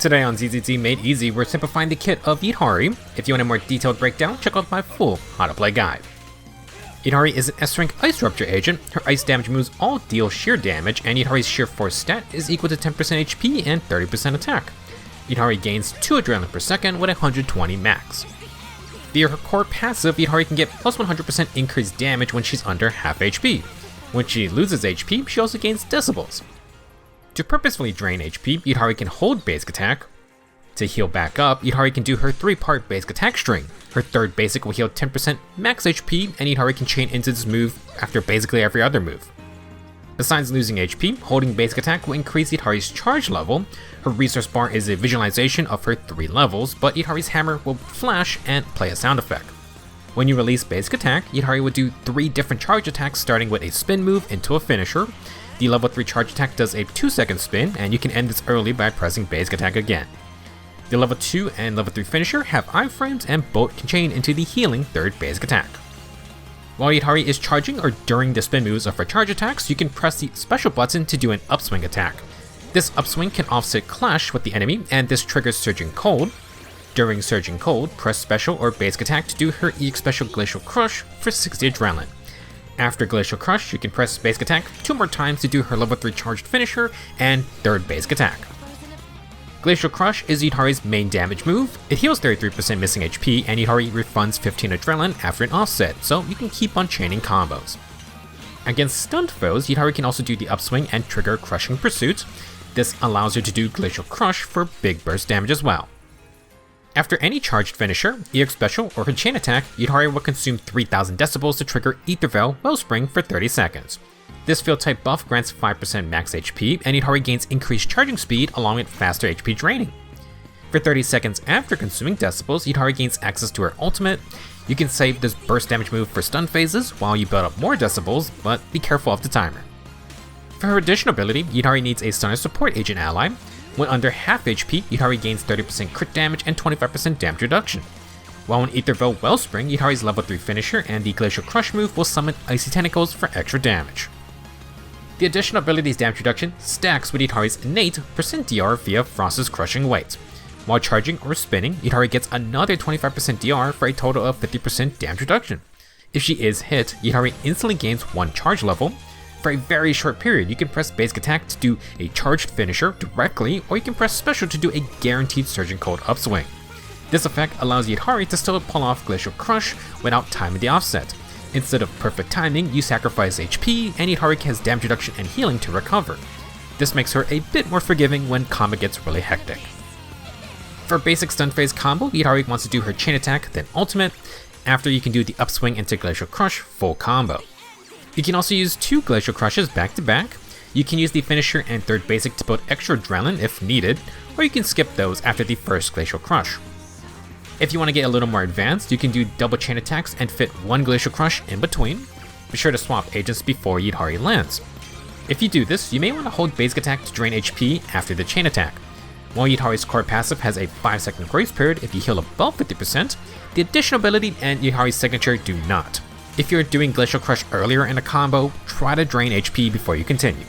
Today on ZZZ Made Easy, we're simplifying the kit of Yidhari. If you want a more detailed breakdown, check out my full how to play guide. Yidhari is an S-rank Ice Rupture agent. Her ice damage moves all deal sheer damage, and Yidhari's sheer force stat is equal to 10% HP and 30% attack. Yidhari gains 2 adrenaline per second with 120 max. Via her core passive, Yidhari can get plus 100% increased damage when she's under half HP. When she loses HP, she also gains decibels. To purposefully drain HP, Yidhari can hold basic attack. To heal back up, Yidhari can do her 3-part basic attack string. Her third basic will heal 10% max HP, and Yidhari can chain into this move after basically every other move. Besides losing HP, holding basic attack will increase Yidhari's charge level. Her resource bar is a visualization of her 3 levels, but Yidhari's hammer will flash and play a sound effect. When you release basic attack, Yidhari will do 3 different charge attacks starting with a spin move into a finisher. The level 3 charge attack does a 2-second spin, and you can end this early by pressing basic attack again. The level 2 and level 3 finisher have iframes, and both can chain into the healing 3rd basic attack. While Yidhari is charging or during the spin moves of her charge attacks, you can press the special button to do an upswing attack. This upswing can offset clash with the enemy, and this triggers Surging Cold. During Surging Cold, press special or basic attack to do her EX special Glacial Crush for 60 adrenaline. After Glacial Crush, you can press basic attack 2 more times to do her level 3 charged finisher and 3rd basic attack. Glacial Crush is Yidhari's main damage move. It heals 33% missing HP, and Yidhari refunds 15 adrenaline after an offset, so you can keep on chaining combos. Against stunned foes, Yidhari can also do the upswing and trigger Crushing Pursuit. This allows her to do Glacial Crush for big burst damage as well. After any charged finisher, EX Special, or her chain attack, Yidhari will consume 3000 decibels to trigger Ether Veil Wellspring for 30 seconds. This field type buff grants 5% max HP, and Yidhari gains increased charging speed along with faster HP draining. For 30 seconds after consuming decibels, Yidhari gains access to her ultimate. You can save this burst damage move for stun phases while you build up more decibels, but be careful of the timer. For her additional ability, Yidhari needs a stunner support agent ally. When under half HP, Yidhari gains 30% crit damage and 25% damage reduction. While in Ether Veil Wellspring, Yidhari's level 3 finisher and the Glacial Crush move will summon Icy Tentacles for extra damage. The additional ability's damage reduction stacks with Yidhari's innate % DR via Frost's Crushing Weight. While charging or spinning, Yidhari gets another 25% DR for a total of 50% damage reduction. If she is hit, Yidhari instantly gains 1 charge level. For a very short period, you can press basic attack to do a charged finisher directly, or you can press special to do a guaranteed Surging Cold upswing. This effect allows Yidhari to still pull off Glacial Crush without timing the offset. Instead of perfect timing, you sacrifice HP, and Yidhari has damage reduction and healing to recover. This makes her a bit more forgiving when combat gets really hectic. For basic stun phase combo, Yidhari wants to do her chain attack, then ultimate. After, you can do the upswing into Glacial Crush full combo. You can also use 2 Glacial Crushes back to back. You can use the finisher and 3rd basic to build extra adrenaline if needed, or you can skip those after the first Glacial Crush. If you want to get a little more advanced, you can do double chain attacks and fit 1 Glacial Crush in between. Be sure to swap agents before Yidhari lands. If you do this, you may want to hold basic attack to drain HP after the chain attack. While Yidhari's core passive has a 5-second grace period if you heal above 50%, the additional ability and Yidhari's signature do not. If you're doing Glacial Crush earlier in a combo, try to drain HP before you continue.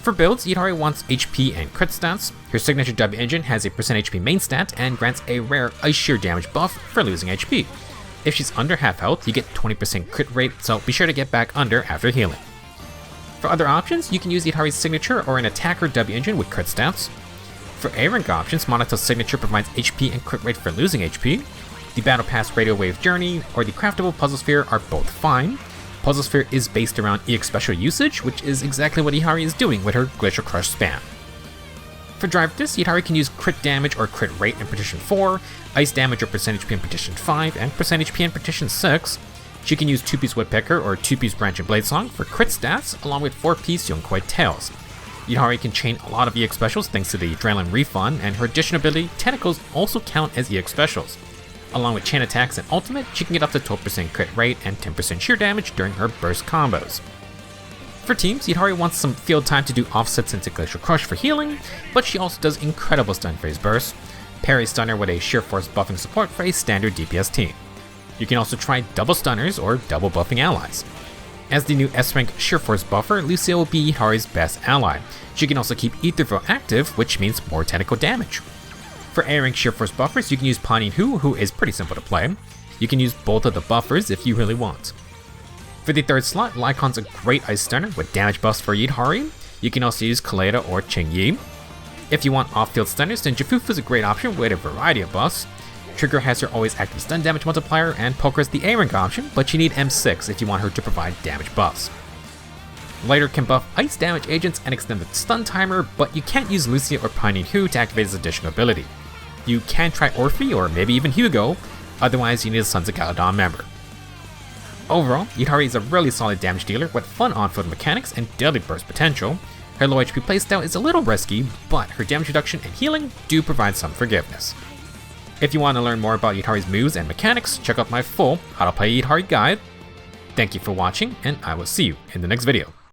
For builds, Yidhari wants HP and crit stats. Her signature W engine has a % HP main stat and grants a rare Ice Shear damage buff for losing HP. If she's under half health, you get 20% crit rate, so be sure to get back under after healing. For other options, you can use Yidhari's signature or an attacker W engine with crit stats. For A rank options, Monato's signature provides HP and crit rate for losing HP. The Battle Pass Radio Wave Journey or the craftable Puzzle Sphere are both fine. Puzzle Sphere is based around EX Special usage, which is exactly what Yidhari is doing with her Glacial Crush spam. For Drive This, Yidhari can use crit damage or crit rate in Partition 4, ice damage or % HP in Partition 5, and % HP in Partition 6. She can use 2-piece Woodpecker or 2-piece Branch and Blade Song for crit stats, along with 4-piece Yonkoi Tails. Yidhari can chain a lot of EX Specials thanks to the Adrenaline Refund, and her additional ability, Tentacles, also count as EX Specials. Along with chain attacks and ultimate, she can get up to 12% crit rate and 10% sheer damage during her burst combos. For teams, Yidhari wants some field time to do offsets into Glacial Crush for healing, but she also does incredible stun phase bursts. Parry Stunner with a sheer force buffing support for a standard DPS team. You can also try double stunners or double buffing allies. As the new S-Rank Sheer Force buffer, Lucia will be Yidhari's best ally. She can also keep Etherville active, which means more technical damage. For A-Rank Sheer Force buffers, you can use Panin who is pretty simple to play. You can use both of the buffers if you really want. For the third slot, Lycon's a great ice stunner with damage buffs for Yidhari. You can also use Kaleda or Qingyi. If you want off-field stunners, then Jifufu is a great option with a variety of buffs. Trigger has her always active stun damage multiplier, and Poker is the A-Rank option, but you need M6 if you want her to provide damage buffs. Lighter can buff ice damage agents and extend the stun timer, but you can't use Lucia or Panin to activate his additional ability. You can try Orphe or maybe even Hugo, otherwise you need a Sons of Galadon member. Overall, Yidhari is a really solid damage dealer with fun on-field mechanics and deadly burst potential. Her low HP playstyle is a little risky, but her damage reduction and healing do provide some forgiveness. If you want to learn more about Yidhari's moves and mechanics, check out my full How to Play Yidhari guide. Thank you for watching, and I will see you in the next video.